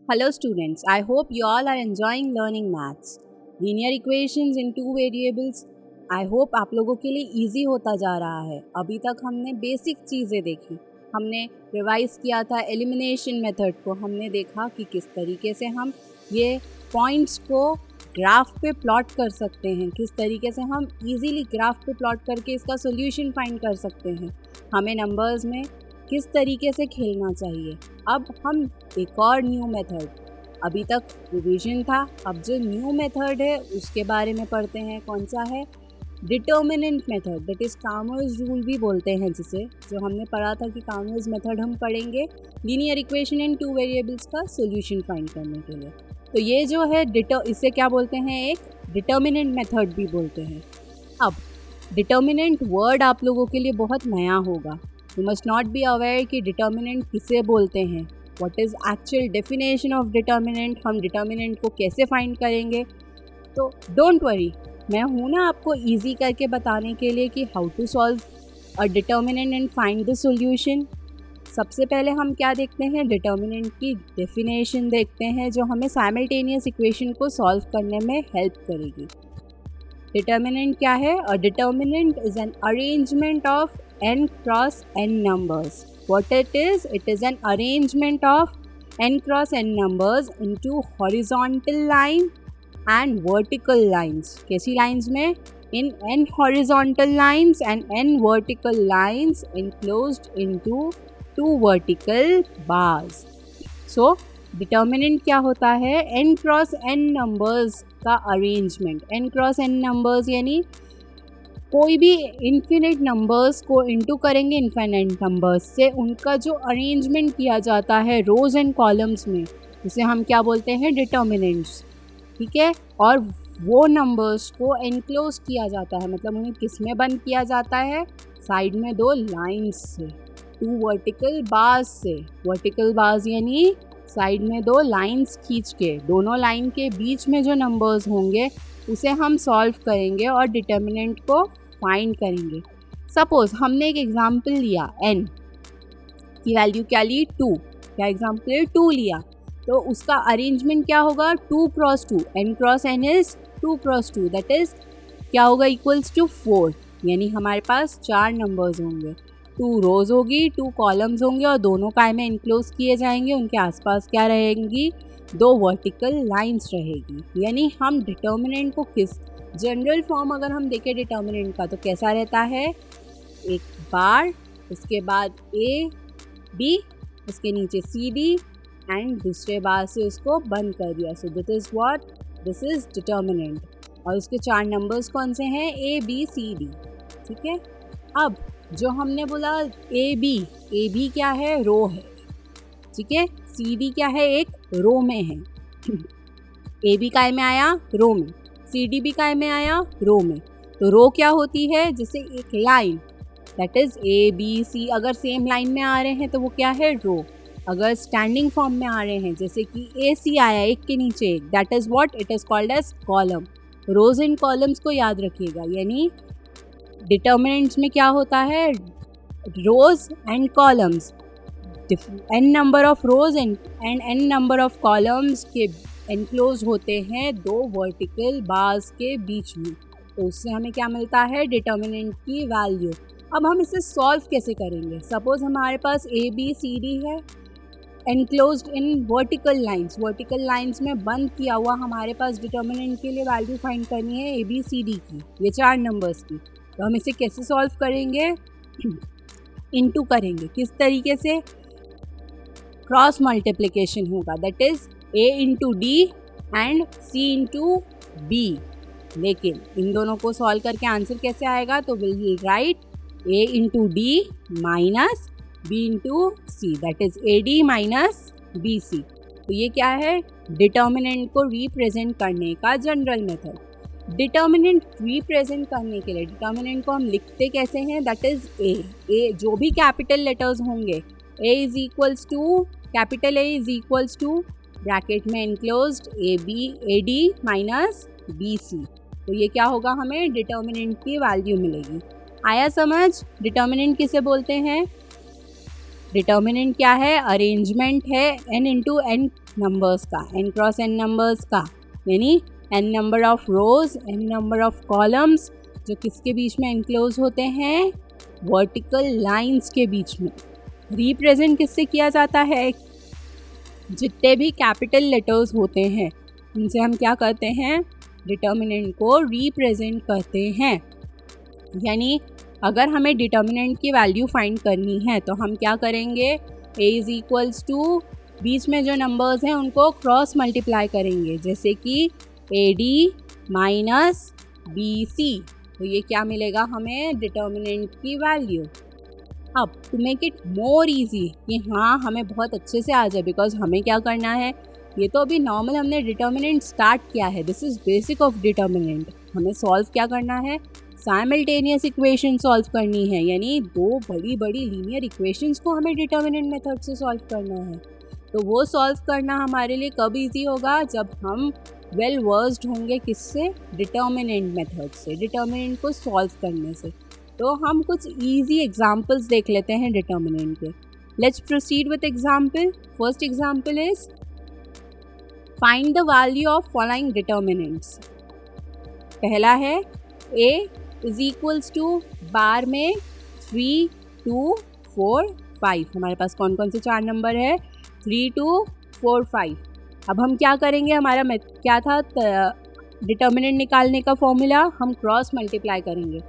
Hello students, I hope you all are enjoying learning maths. Linear equations in two variables. I hope आप लोगों के लिए easy होता जा रहा है. अभी तक हमने बेसिक चीज़ें देखी. हमने रिवाइज किया था एलिमिनेशन मेथड को. हमने देखा कि किस तरीके से हम ये पॉइंट्स को ग्राफ पे प्लॉट कर सकते हैं, किस तरीके से हम इजीली ग्राफ पे प्लॉट करके इसका सोल्यूशन फाइंड कर सकते हैं. हमें नंबर्स में किस तरीके से खेलना चाहिए. अब हम एक और न्यू मेथड, अभी तक रिवीजन था, अब जो न्यू मेथड है उसके बारे में पढ़ते हैं. कौन सा है? Determinant method, that is Cramer's rule भी बोलते हैं जिसे, जो हमने पढ़ा था कि कार्मर्स मेथड हम पढ़ेंगे linear equation in two variables का सोल्यूशन फाइंड करने के लिए. तो ये जो है इसे क्या बोलते हैं? एक डिटर्मिनेंट मेथड भी बोलते हैं. अब डिटर्मिनेंट वर्ड आप लोगों के लिए बहुत नया होगा. You must not be aware कि डिटर्मिनेंट किसे बोलते हैं. What is actual definition of determinant, हम डिटर्मिनेंट को कैसे फाइंड करेंगे. तो डोंट वरी, मैं हूँ ना आपको इजी करके बताने के लिए कि how to solve a determinant and find the solution. सबसे पहले हम क्या देखते हैं? डिटर्मिनेंट की डेफिनेशन देखते हैं जो हमें साइमल्टेनियस इक्वेशन को सॉल्व करने में हेल्प करेगी. डिटर्मिनेंट क्या है? अ determinant is an arrangement of n cross n numbers. What it is? It is an arrangement of n cross n numbers into horizontal line and vertical lines. कैसी lines में? In n horizontal lines and n vertical lines enclosed into two vertical bars. So determinant क्या होता है? n cross n numbers का arrangement. n cross n numbers यानी कोई भी infinite numbers को इंटू करेंगे इन्फिनिट नंबर्स से, उनका जो अरेंजमेंट किया जाता है रोज एंड कॉलम्स में, उसे हम क्या बोलते हैं? डिटर्मिनेंट्स. ठीक है. और वो नंबर्स को एनक्लोज किया जाता है, मतलब उन्हें किस में बंद किया जाता है? साइड में दो लाइंस से, टू वर्टिकल बार्स से. वर्टिकल बार्स यानी साइड में दो लाइंस खींच के, दोनों लाइन के बीच में जो नंबर्स होंगे उसे हम सॉल्व करेंगे और डिटर्मिनेंट को फाइंड करेंगे. सपोज हमने एक एग्जाम्पल लिया, n की वैल्यू क्या ली? 2. क्या एग्जाम्पल? 2 लिया. तो उसका अरेंजमेंट क्या होगा? 2 cross 2. n cross n is 2 cross 2, that is क्या होगा? Equals to 4. यानी हमारे पास 4 नंबर्स होंगे, 2 रोज होगी, 2 कॉलम्स होंगे और दोनों काय में इनक्लोज किए जाएंगे. उनके आसपास क्या रहेंगी? 2 वर्टिकल लाइंस रहेगी. यानी हम डिटर्मिनेंट को किस जनरल फॉर्म अगर हम देखें डिटर्मिनेंट का तो कैसा रहता है? एक बार, उसके बाद ए बी, उसके नीचे सी डी एंड दूसरे बार से उसको बंद कर दिया. So this is what, this is determinant. और उसके 4 नंबर्स कौन से हैं? A B C D. ठीक है. अब जो हमने बोला ए बी क्या है? रो है. ठीक है. सी डी क्या है? एक रो में है. ए बी काय में आया? रो में. सी डी भी काय में आया? रो में. तो रो क्या होती है? जैसे एक line, that is A B C, अगर सेम लाइन में आ रहे हैं तो वो क्या है? रो. अगर स्टैंडिंग फॉर्म में आ रहे हैं जैसे कि ए सी आया एक के नीचे एक, that is what, it is called as column. Rows and columns को याद रखिएगा. यानी डिटर्मिनेंट्स में क्या होता है? Rows and columns, n number of rows and n number of columns के एनक्लोज होते हैं 2 वर्टिकल बार्स के बीच में. तो उससे हमें क्या मिलता है? डिटर्मिनेंट की वैल्यू. अब हम इसे सॉल्व कैसे करेंगे? सपोज हमारे पास ए बी सी डी है, enclosed in vertical lines. Vertical lines में बंद किया हुआ हमारे पास डिटर्मिनेंट के लिए वैल्यू फाइंड करनी है ए बी सी डी की, ये 4 नंबर्स की. तो हम इसे कैसे सॉल्व करेंगे? इनटू करेंगे. किस तरीके से? क्रॉस मल्टीप्लिकेशन होगा, that is a into D and c into B. लेकिन इन दोनों को सॉल्व करके आंसर कैसे आएगा? तो will write a into D minus b into C, that is A D minus B C. तो ये क्या है? डिटर्मिनेंट को रिप्रेजेंट करने का जनरल मेथड. डिटर्मिनेंट रिप्रेजेंट करने के लिए डिटर्मिनेंट को हम लिखते कैसे हैं? दैट इज ए जो भी कैपिटल लेटर्स होंगे, a is equals to, capital A is equals to bracket में enclosed A D minus B C. तो ये क्या होगा? हमें डिटर्मिनेंट की वैल्यू मिलेगी. आया समझ? डिटर्मिनेंट किसे बोलते हैं? डिटर्मिनेंट क्या है? अरेंजमेंट है n इंटू n नंबर्स का, n क्रॉस n नंबर्स का, यानी n number of rose, n number of columns, जो किसके बीच में एनक्लोज होते हैं, वर्टिकल लाइंस के बीच में। रिप्रेजेंट किससे किया जाता है, जितने भी कैपिटल लेटर्स होते हैं उनसे हम क्या करते हैं, डिटर्मिनेंट को रिप्रेजेंट करते हैं। यानी अगर हमें डिटर्मिनेंट की वैल्यू फाइंड करनी है तो हम क्या करेंगे, a इज़ इक्वल्स टू बीच में जो नंबर्स हैं उनको क्रॉस मल्टीप्लाई करेंगे, जैसे कि AD माइनस BC, तो ये क्या मिलेगा हमें, डिटर्मिनेंट की वैल्यू। अब to make it more easy कि हाँ हमें बहुत अच्छे से आ जाए, बिकॉज हमें क्या करना है, ये तो अभी नॉर्मल हमने डिटर्मिनेंट स्टार्ट किया है, this is basic of determinant. हमें सॉल्व क्या करना है, साइमल्टेनियस इक्वेशन सॉल्व करनी है, यानी दो बड़ी बड़ी लीनियर इक्वेशंस को हमें डिटर्मिनेंट मेथड से सॉल्व करना है। तो वो सॉल्व करना हमारे लिए कब इजी होगा, जब हम वेल वर्स्ड होंगे किससे, डिटर्मिनेंट मेथड से, डिटर्मिनेंट को सॉल्व करने से। तो हम कुछ इजी एग्जांपल्स देख लेते हैं डिटर्मिनेंट के। Let's proceed with example. First example is find the value of following determinants. पहला है a इज इक्वल्स टू बार में 3, 2, 4, 5। हमारे पास कौन कौन से चार नंबर है, 3, 2, 4, 5। अब हम क्या करेंगे, हमारा क्या था डिटर्मिनेंट निकालने का फॉर्मूला, हम क्रॉस मल्टीप्लाई करेंगे।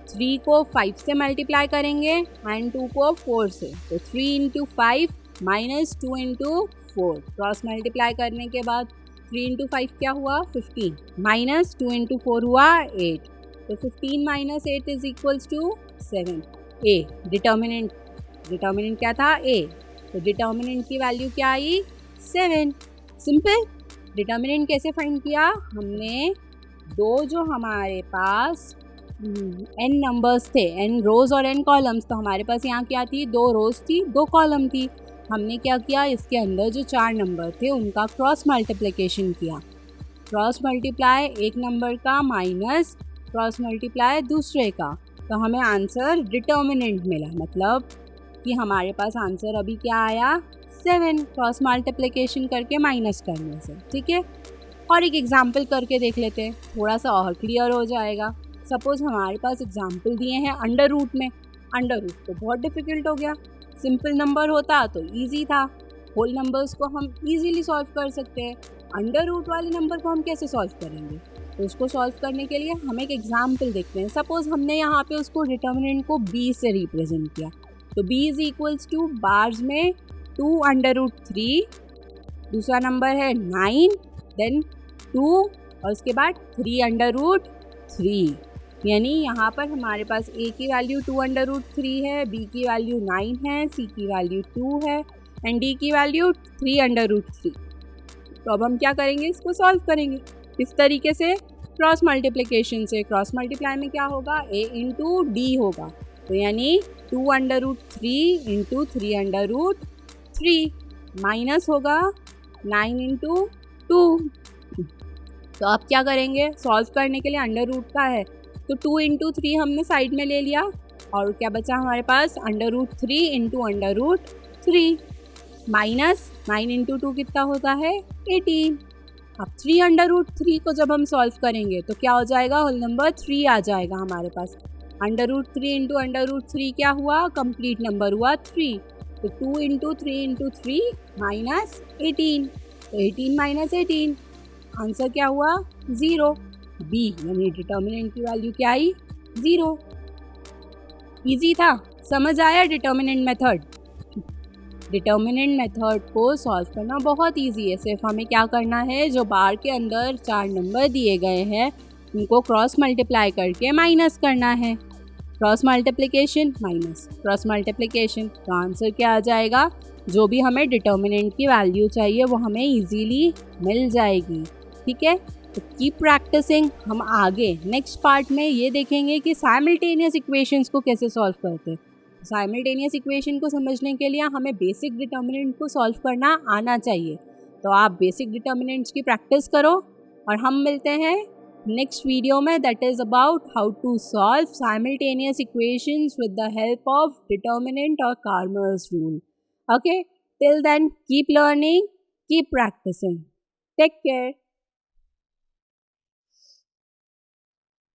3 को 5 से मल्टीप्लाई करेंगे एंड 2 को 4 से, तो 3 into 5 minus 2 into 4। Cross multiply करने के बाद 3 इंटू 5 क्या हुआ, 15, माइनस 2 इंटू 4 हुआ 8, तो 15 minus 8 is equals to 7। A determinant क्या था, ए, तो डिटर्मिनेंट की वैल्यू क्या आई, 7। सिंपल। डिटर्मिनेंट कैसे फाइंड किया हमने, दो जो हमारे पास n नंबर्स थे, n रोज़ और n कॉलम्स, तो हमारे पास यहाँ क्या थी, 2 रोज़ थी 2 कॉलम थी। हमने क्या किया, इसके अंदर जो 4 नंबर थे उनका क्रॉस मल्टीप्लिकेशन किया। क्रॉस मल्टीप्लाई एक नंबर का माइनस क्रॉस मल्टीप्लाई दूसरे का, तो हमें आंसर डिटर्मिनेंट मिला, मतलब कि हमारे पास आंसर अभी क्या आया, 7, क्रॉस मल्टीप्लिकेशन करके माइनस करने से। ठीक है, और एक एग्जाम्पल करके देख लेते हैं, थोड़ा सा और क्लियर हो जाएगा। सपोज हमारे पास एग्जाम्पल दिए हैं अंडर रूट में। अंडर रूट तो बहुत डिफिकल्ट हो गया, सिंपल नंबर होता तो इजी था, होल नंबर्स को हम इजीली सॉल्व कर सकते हैं। अंडर रूट वाले नंबर को हम कैसे सॉल्व करेंगे, तो उसको सॉल्व करने के लिए हम एक एग्जाम्पल देखते हैं। सपोज हमने यहाँ पे उसको डिटर्मिनेंट को b से रिप्रेजेंट किया, तो b is equals two bars में 2 अंडर रूट 3, दूसरा नंबर है 9, देन 2 और उसके बाद 3 अंडर रूट 3। यानी यहाँ पर हमारे पास a की वैल्यू 2 अंडर रूट 3 है, b की वैल्यू 9 है, c की वैल्यू 2 है एंड d की वैल्यू 3 अंडर रूट 3। तो अब हम क्या करेंगे, इसको सॉल्व करेंगे इस तरीके से, क्रॉस मल्टीप्लिकेशन से। क्रॉस मल्टीप्लाई में क्या होगा, a इंटू डी होगा, तो यानी 2 under root 3 into 3 under root 3 minus होगा 9 इंटू 2। तो अब क्या करेंगे, सॉल्व करने के लिए अंडर रूट का है तो 2 इंटू 3 हमने साइड में ले लिया, और क्या बचा हमारे पास, under root 3 into under root 3 minus 9 into 2 कितना होता है, 18। अब 3 अंडर रूट 3 को जब हम सॉल्व करेंगे तो क्या हो जाएगा, होल नंबर 3 आ जाएगा हमारे पास। Under root 3 into under root 3 क्या हुआ, कंप्लीट नंबर हुआ 3, तो 2 इंटू 3 इंटू 3 माइनस 18, तो 18 माइनस 18 आंसर क्या हुआ, 0। बी यानी डिटर्मिनेंट की वैल्यू क्या आई, 0। इजी था, समझ आया डिटर्मिनेंट मेथड। डिटर्मिनेंट मेथड को सॉल्व करना बहुत इजी है, सिर्फ हमें क्या करना है, जो बार के अंदर 4 नंबर दिए गए हैं उनको क्रॉस मल्टीप्लाई करके माइनस करना है। Cross multiplication minus cross multiplication, तो आंसर क्या आ जाएगा, जो भी हमें डिटर्मिनेंट की वैल्यू चाहिए वो हमें इजीली मिल जाएगी। ठीक है, तो कीप प्रैक्टिसिंग। हम आगे नेक्स्ट पार्ट में ये देखेंगे कि साइमल्टेनियस इक्वेशंस को कैसे सॉल्व करते हैं। साइमल्टेनियस इक्वेशन को समझने के लिए हमें बेसिक डिटर्मिनेंट को सॉल्व करना आना चाहिए, तो आप बेसिक डिटर्मिनेंट्स की प्रैक्टिस करो और हम मिलते हैं नेक्स्ट वीडियो में, that is about how to solve simultaneous equations with the help of determinant और Cramer's rule. Okay, till then keep learning, Keep practicing. Take care.